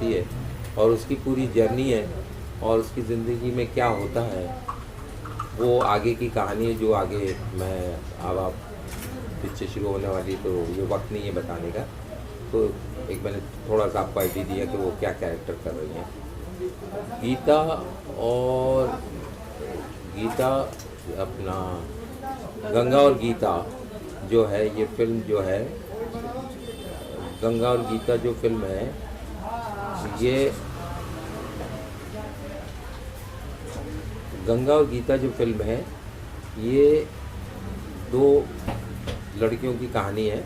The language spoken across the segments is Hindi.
जाती है और उसकी पूरी जर्नी है और उसकी ज़िंदगी में क्या होता है, वो आगे की कहानी है जो आगे मैं अब आप पिक्चर शुरू होने वाली तो ये वक्त नहीं है बताने का। तो एक मैंने थोड़ा सा आपको आइडिया दिया कि वो क्या कैरेक्टर कर रही हैं। गीता और गीता अपना गंगा और गीता जो है, ये फिल्म जो है गंगा और गीता जो फिल्म है, ये गंगा और गीता जो फिल्म है ये दो लड़कियों की कहानी है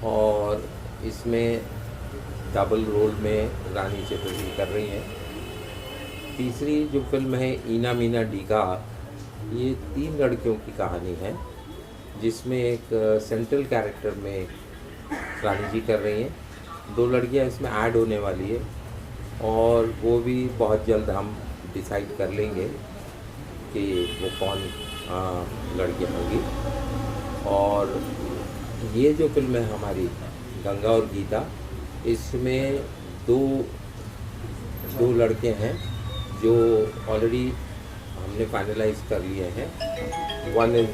और इसमें डबल रोल में रानी चटर्जी कर रही हैं। तीसरी जो फिल्म है ईना मीना डीगा, ये 3 लड़कियों की कहानी है जिसमें एक सेंट्रल कैरेक्टर में रानी जी कर रही हैं। 2 लड़कियां इसमें ऐड होने वाली है और वो भी बहुत जल्द हम डिसाइड कर लेंगे कि वो कौन लड़कियां होंगी। और ये जो फिल्म है हमारी गंगा और गीता, इसमें दो लड़के हैं जो ऑलरेडी हमने फाइनलाइज कर लिए हैं। One is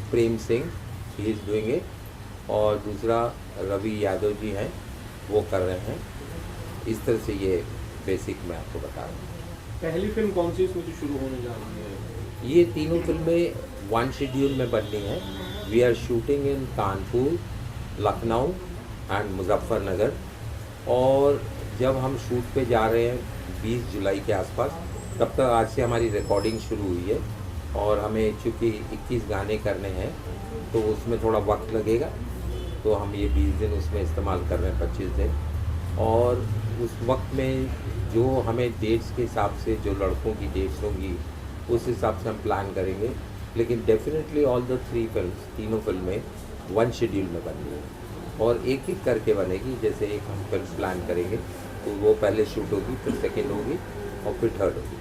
Prem Singh, he is doing it, और दूसरा रवि यादव जी हैं, वो कर रहे हैं। इस तरह से ये बेसिक मैं आपको बता रहा हूँ। पहली फिल्म कौन सी इसमें जो शुरू होने जा रही है? ये तीनों फिल्में 1 शेड्यूल में बननी है। We are shooting in Kanpur, Lucknow and Muzaffarnagar, और जब हम शूट पे जा रहे हैं 20 जुलाई के आसपास, तब तक आज से हमारी रिकॉर्डिंग शुरू हुई है और हमें चूँकि 21 गाने करने हैं तो उसमें थोड़ा वक्त लगेगा, तो हम ये 20 दिन उसमें इस्तेमाल कर रहे हैं, 25 दिन। और उस वक्त में जो हमें डेट्स के हिसाब से जो लड़कों की डेट्स होंगी उस हिसाब से हम प्लान करेंगे। लेकिन डेफिनेटली ऑल द 3 फिल्म्स, तीनों फिल्में 1 शेड्यूल में बननी है और एक एक करके बनेगी। जैसे एक हम फिल्म प्लान करेंगे तो वो पहले शूट होगी, फिर सेकेंड होगी और फिर थर्ड होगी।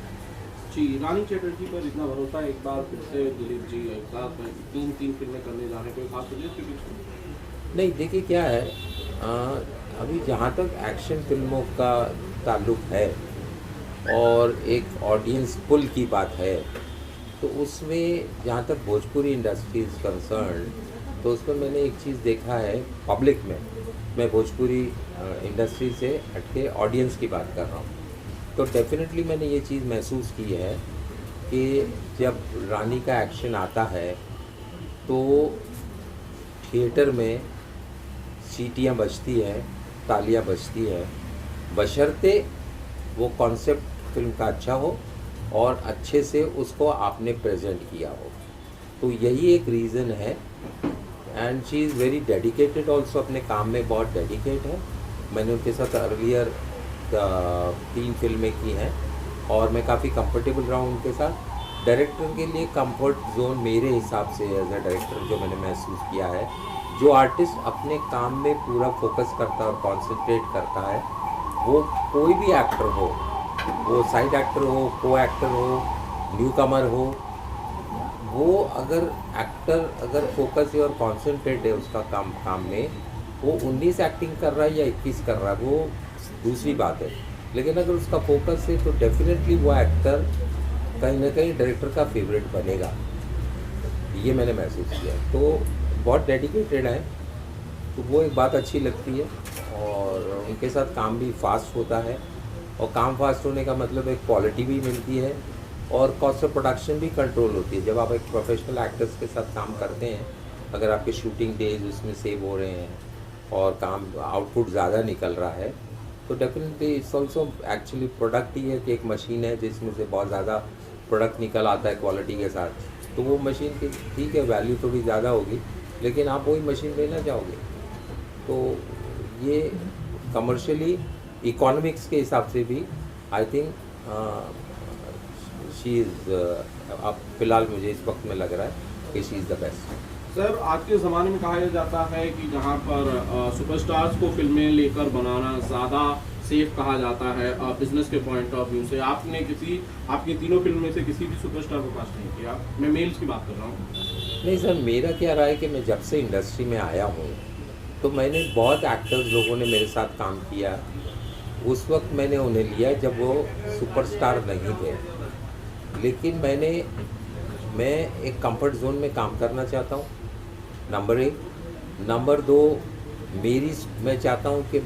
जी, रानी चटर्जी पर इतना भरोसा है, एक बार फिर से दिलीप जी एक साथ में 3 फिल्में करने जा रहे हैं, कोई खास वजह के पीछे? नहीं, देखिए क्या है, अभी जहाँ तक एक्शन फिल्मों का ताल्लुक है और एक ऑडियंस पुल की बात है, तो उसमें जहाँ तक भोजपुरी इंडस्ट्री इज़ कंसर्न, तो उसमें मैंने एक चीज़ देखा है पब्लिक में, मैं भोजपुरी इंडस्ट्री से हटके ऑडियंस की बात कर रहा हूँ, तो डेफिनेटली मैंने ये चीज़ महसूस की है कि जब रानी का एक्शन आता है तो थिएटर में सीटियाँ बजती हैं, तालियाँ बजती हैं, बशर्ते वो कॉन्सेप्ट फिल्म का अच्छा हो और अच्छे से उसको आपने प्रेजेंट किया हो। तो यही एक रीज़न है। And she is very dedicated also, अपने काम में बहुत डेडिकेट है। मैंने उनके साथ अर्लियर 3 फिल्में की हैं और मैं काफ़ी कंफर्टेबल रहा हूँ उनके साथ। डायरेक्टर के लिए कंफर्ट जोन मेरे हिसाब से एज ए डायरेक्टर जो मैंने महसूस किया है, जो आर्टिस्ट अपने काम में पूरा फोकस करता है और कॉन्सेंट्रेट करता है, वो कोई भी एक्टर हो, वो साइड एक्टर हो, को एक्टर हो, न्यू कमर हो, वो अगर फोकस है और कॉन्सेंट्रेट है उसका काम में, वो 19 एक्टिंग कर रहा है या 21 कर रहा है, वो दूसरी बात है। लेकिन अगर उसका फोकस है तो डेफिनेटली वो एक्टर कहीं ना कहीं डायरेक्टर का फेवरेट बनेगा, ये मैंने महसूस किया। तो बहुत डेडिकेटेड है, तो वो एक बात अच्छी लगती है और उनके साथ काम भी फास्ट होता है, और काम फास्ट होने का मतलब एक क्वालिटी भी मिलती है और कॉस्ट ऑफ प्रोडक्शन भी कंट्रोल होती है। जब आप एक प्रोफेशनल एक्टर्स के साथ काम करते हैं, अगर आपके शूटिंग डेज उसमें सेव हो रहे हैं और काम आउटपुट ज़्यादा निकल रहा है, तो definitely it's also actually product ही है कि एक मशीन है जिसमें से बहुत ज़्यादा प्रोडक्ट निकल आता है क्वालिटी के साथ, तो वो मशीन की ठीक है वैल्यू थोड़ी ज़्यादा होगी, लेकिन आप वही मशीन लेना चाहोगे। तो ये कमर्शियली इकोनॉमिक्स के हिसाब से भी आई थिंक शी इज़, अब फ़िलहाल मुझे इस वक्त में लग रहा है कि she is the best. Sir, आज के ज़माने में कहा जाता है कि जहां पर सुपरस्टार्स को फिल्में लेकर बनाना ज़्यादा सेफ कहा जाता है बिजनेस के पॉइंट ऑफ व्यू से। आपने आपकी तीनों फिल्म में से किसी भी सुपरस्टार को कास्ट नहीं किया, मैं मेल्स की बात कर रहा हूँ। नहीं सर, मेरा क्या रहा है कि मैं जब से इंडस्ट्री में आया हूँ तो तो मैंने बहुत एक्टर्स लोगों ने मेरे साथ काम किया। उस वक्त मैंने उन्हें लिया जब वो सुपरस्टार नहीं थे, लेकिन मैं एक कंफर्ट जोन में काम करना चाहता हूँ, नंबर 1। नंबर 2, मैं चाहता हूँ कि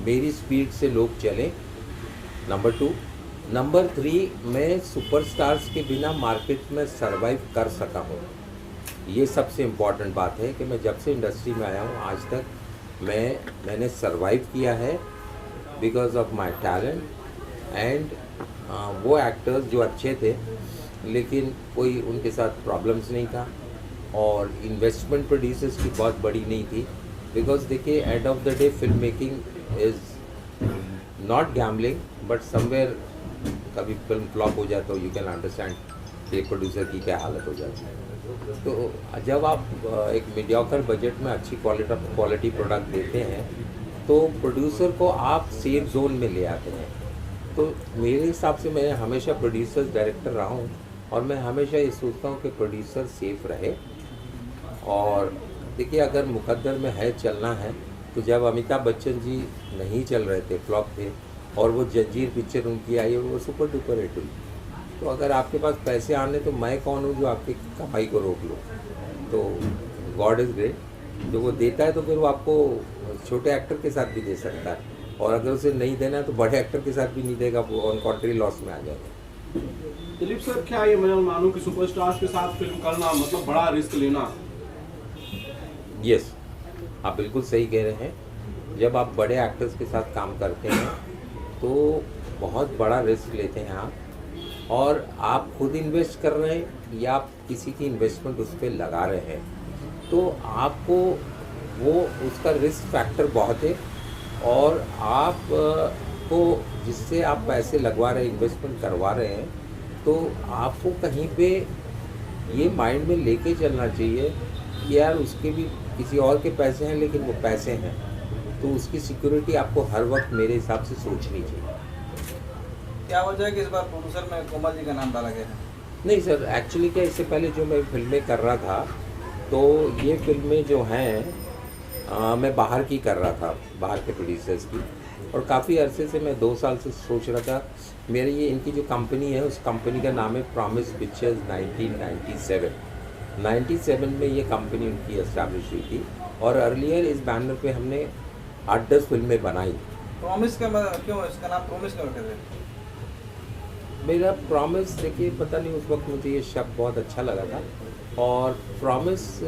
मेरी स्पीड से लोग चलें, नंबर 2। नंबर 3, मैं सुपरस्टार्स के बिना मार्केट में सरवाइव कर सका हूँ। ये सबसे इम्पॉर्टेंट बात है कि मैं जब से इंडस्ट्री में आया हूँ आज तक मैंने सरवाइव किया है because of my talent and वो एक्टर्स जो अच्छे थे लेकिन कोई उनके साथ प्रॉब्लम्स नहीं था, और इन्वेस्टमेंट प्रोड्यूसर्स की बहुत बड़ी नहीं थी। बिकॉज देखिए, end of the day film making is not gambling, but somewhere कभी फिल्म फ्लॉप हो जाए तो यू कैन अंडरस्टैंड कि प्रोड्यूसर की क्या हालत हो जाती है। तो जब आप एक मीडियोकर बजट में अच्छी क्वालिटी प्रोडक्ट देते हैं तो प्रोड्यूसर को आप सेफ जोन में ले आते हैं। तो मेरे हिसाब से मैं हमेशा प्रोड्यूसर डायरेक्टर रहा हूँ, और मैं हमेशा ये सोचता हूँ कि प्रोड्यूसर सेफ रहे। और देखिए, अगर मुकद्दर में है चलना है तो जब अमिताभ बच्चन जी नहीं चल रहे थे, फ्लॉप थे, और वो जंजीर पिक्चर उनकी आई और वो सुपर डुपर हिट हुई, तो अगर आपके पास पैसे आने तो मैं कौन हूँ जो आपकी कमाई को रोक लूँ। तो गॉड इज़ ग्रेट, जो वो देता है तो फिर वो आपको छोटे एक्टर के साथ भी दे सकता है, और अगर उसे नहीं देना है तो बड़े एक्टर के साथ भी नहीं देगा, वो ऑन कॉन्ट्री लॉस में आ जाएगा। दिलीप सर, क्या ये मैं मानूं कि सुपरस्टार्स के साथ फिल्म करना मतलब बड़ा रिस्क लेना? यस, आप बिल्कुल सही कह रहे हैं। जब आप बड़े एक्टर्स के साथ काम करते हैं तो बहुत बड़ा रिस्क लेते हैं आप, और आप खुद इन्वेस्ट कर रहे हैं या आप किसी की इन्वेस्टमेंट उस पर लगा रहे हैं, तो आपको वो उसका रिस्क फैक्टर बहुत है। और आप को जिससे आप पैसे लगवा रहे हैं, इन्वेस्टमेंट करवा रहे हैं, तो आपको कहीं पे ये माइंड में लेके चलना चाहिए कि यार उसके भी किसी और के पैसे हैं, लेकिन वो पैसे हैं, तो उसकी सिक्योरिटी आपको हर वक्त मेरे हिसाब से सोचनी चाहिए। क्या वजह है कि इस बार प्रोड्यूसर में कोमल जी का नाम डाला गया है? नहीं सर, एक्चुअली क्या, इससे पहले जो मैं फिल्में कर रहा था तो ये फिल्में जो हैं मैं बाहर की कर रहा था, बाहर के प्रोड्यूसर्स की, और काफ़ी अरसे से मैं 2 साल से सोच रहा था। मेरी ये इनकी जो कंपनी है, उस कंपनी का नाम है प्रॉमिस पिक्चर्स। 1997 में ये कंपनी उनकी एस्टैब्लिश हुई थी, और अर्लियर इस बैनर पे हमने 8-10 फिल्में बनाई। प्रॉमिस का क्यों इसका नाम प्रॉमिस क्यों रखे थे? मेरा प्रॉमिस, देखिए पता नहीं, उस वक्त मुझे ये शब्द बहुत अच्छा लगा था, और प्रॉमिस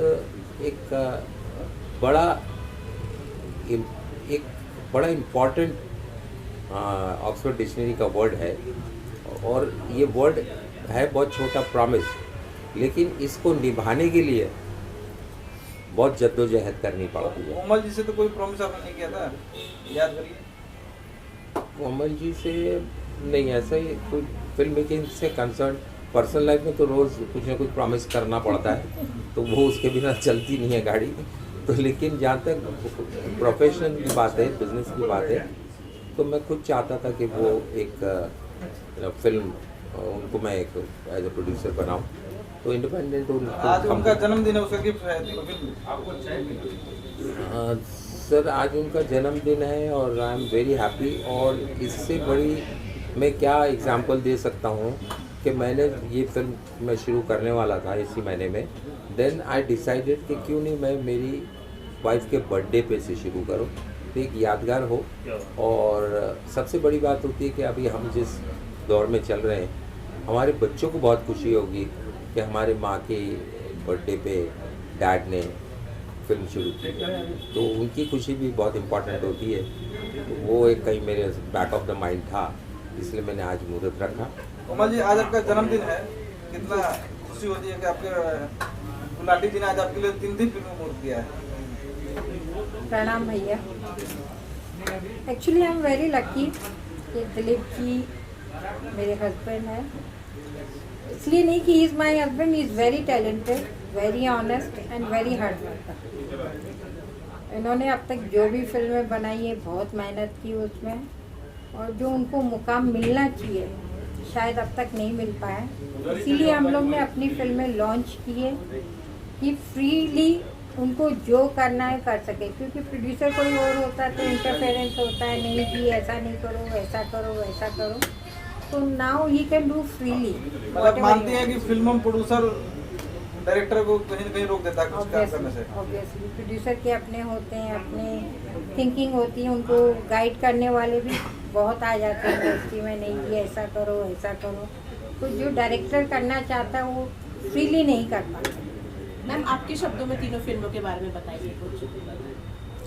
एक बड़ा इम्पॉर्टेंट ऑक्सफोर्ड डिक्शनरी का वर्ड है, और ये वर्ड है बहुत छोटा, प्रॉमिस, लेकिन इसको निभाने के लिए बहुत जद्दोजहद करनी पड़ती है। कोमल जी से तो कोई प्रॉमिस आपने नहीं किया था, याद करिए। कोमल जी से नहीं, ऐसा ही कोई फिल्म मेकिंग से कंसर्न, पर्सनल लाइफ में तो रोज़ कुछ ना कुछ प्रॉमिस करना पड़ता है, तो वो उसके बिना चलती नहीं है गाड़ी। तो लेकिन जहाँ तक प्रोफेशनल की बात है, बिजनेस की बात है, तो मैं खुद चाहता था कि वो एक फिल्म उनको मैं एक एज ए प्रोड्यूसर बनाऊं, तो इंडिपेंडेंट आज उनका जन्मदिन है, उसका गिफ्ट है आपको? सर, आज उनका जन्मदिन है और आई एम वेरी हैप्पी। और इससे बड़ी मैं क्या एग्जांपल दे सकता हूँ कि मैंने ये फिल्म मैं शुरू करने वाला था इसी महीने में, देन आई डिसाइडेड कि क्यों नहीं मैं मेरी वाइफ के बर्थडे पे से शुरू करूँ, तो एक यादगार हो। और सबसे बड़ी बात होती है कि अभी हम जिस दौर में चल रहे हैं, हमारे बच्चों को बहुत खुशी होगी कि हमारे माँ के बर्थडे पे डैड ने फिल्म शुरू की, तो उनकी खुशी भी बहुत इम्पोर्टेंट होती है। तो वो एक कहीं मेरे बैक ऑफ द माइंड था, इसलिए मैंने आज मुहूर्त रखा। कोमल जी, आज आपका जन्मदिन है, कितना खुशी होती है कि आपके गुलाटी जी ने आज आपके लिए 3 फिल्मों मुहूर्त किया है। प्रणाम भैया। Actually I am very lucky कि दिलीप जी मेरे हस्बैंड हैं, इसलिए नहीं कि he is my husband, he is very talented, very honest and very hard worker. इन्होंने अब तक जो भी फिल्में बनाई है बहुत मेहनत की उसमें, और जो उनको मुकाम मिलना चाहिए शायद अब तक नहीं मिल पाया, इसीलिए हम लोग ने अपनी फिल्में लॉन्च की है कि फ्रीली उनको जो करना है कर सके, क्योंकि प्रोड्यूसर कोई और होता है तो इंटरफेरेंस होता है, नहीं जी ऐसा नहीं करो, ऐसा करो, वैसा करो। तो now he can do freely. मतलब मानती हैं कि फिल्म में प्रोड्यूसर डायरेक्टर को कहीं न कहीं रोक देता है कुछ काम करने से? ऑब्वियसली प्रोड्यूसर के अपने होते हैं, अपने थिंकिंग होती है, उनको गाइड करने वाले भी बहुत आ जाते हैं इंडस्ट्री में, नहीं ये ऐसा करो, ऐसा करो। तो जो डायरेक्टर करना चाहता है वो फ्रीली नहीं कर पाता। मैम आपके शब्दों में तीनों फिल्मों के बारे में बताइए कुछ।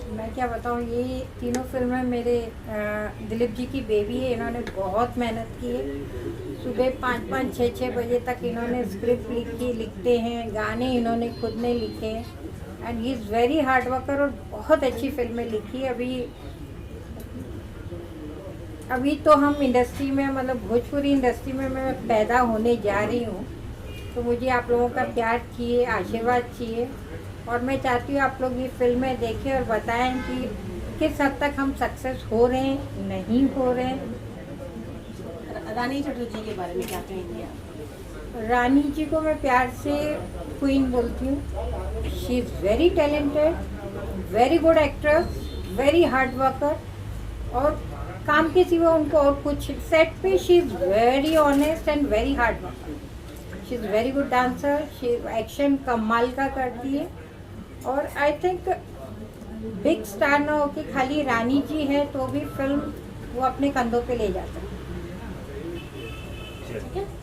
मैं क्या बताऊँ, ये तीनों फिल्में मेरे दिलीप जी की बेबी है। इन्होंने बहुत मेहनत की है। सुबह 5-5, 6-6 बजे तक इन्होंने स्क्रिप्ट लिखते हैं, गाने इन्होंने खुद ने लिखे and he is very hard worker और बहुत अच्छी फिल्में लिखी। अभी तो हम इंडस्ट्री में, मतलब भोजपुरी इंडस्ट्री में मैं पैदा होने जा रही हूँ, तो मुझे आप लोगों का प्यार चाहिए, आशीर्वाद चाहिए और मैं चाहती हूँ आप लोग ये फिल्में देखें और बताएं कि किस हद तक हम सक्सेस हो रहे हैं, नहीं हो रहे हैं। रानी चटर्जी के बारे में क्या कहेंगे आप? रानी जी को मैं प्यार से क्वीन बोलती हूँ। She is very talented, very good actress, very hard worker और काम के सिवा उनको और कुछ, सेट पे she is very honest and very hard worker. She is very good dancer, she action कमाल का करती है और आई थिंक बिग स्टार ना हो कि खाली रानी जी है तो भी फिल्म वो अपने कंधों पे ले जाता है।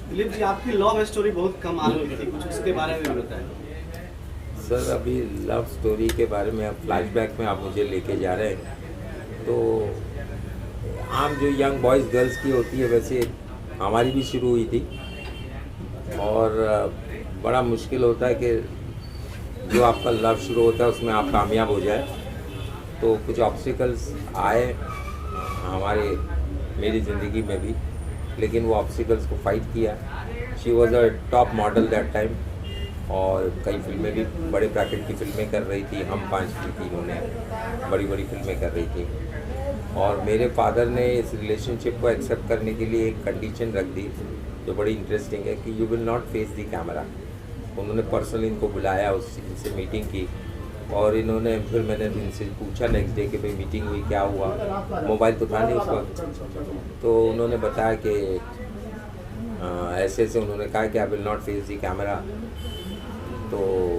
दिलीप जी, आपकी लव स्टोरी बहुत कमाल की थी, कुछ उसके बारे में भी बताएं। सर अभी लव स्टोरी के बारे में अब फ्लैशबैक में आप मुझे लेके जा रहे हैं, तो आम जो यंग बॉयज़ गर्ल्स की होती है वैसे हमारी भी शुरू हुई थी और बड़ा मुश्किल होता है कि जो आपका लव शुरू होता है उसमें आप कामयाब हो जाए। तो कुछ ऑब्स्टिकल्स आए मेरी ज़िंदगी में भी, लेकिन वो ऑब्स्टिकल्स को फाइट किया। She was a top model that time और कई फिल्में भी, बड़े ब्रैकेट की फिल्में कर रही थी। हम 5 की थी, उन्होंने बड़ी बड़ी फिल्में कर रही थी और मेरे फादर ने इस रिलेशनशिप को एक्सेप्ट करने के लिए एक कंडीशन रख दी जो बड़ी इंटरेस्टिंग है कि you will not face the camera. उन्होंने पर्सनली इनको बुलाया, इनसे मीटिंग की और फिर मैंने इनसे पूछा नेक्स्ट डे कि भाई मीटिंग हुई, क्या हुआ। मोबाइल तो था नहीं उस वक्त, तो उन्होंने बताया कि ऐसे उन्होंने कहा कि I will not face the camera. तो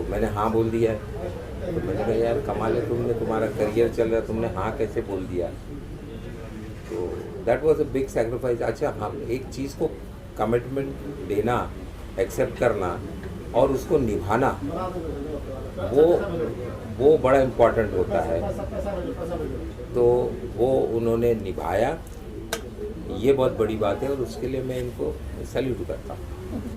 मैंने हाँ बोल दिया। तो मैंने कहा यार कमाल है, तुम्हारा करियर चल रहा है, तुमने हाँ कैसे बोल दिया। तो that was a big sacrifice. अच्छा, हम एक चीज़ को कमिटमेंट देना, एक्सेप्ट करना और उसको निभाना, वो बड़ा इम्पोर्टेंट होता है। तो वो उन्होंने निभाया, ये बहुत बड़ी बात है और उसके लिए मैं इनको सैल्यूट करता हूँ।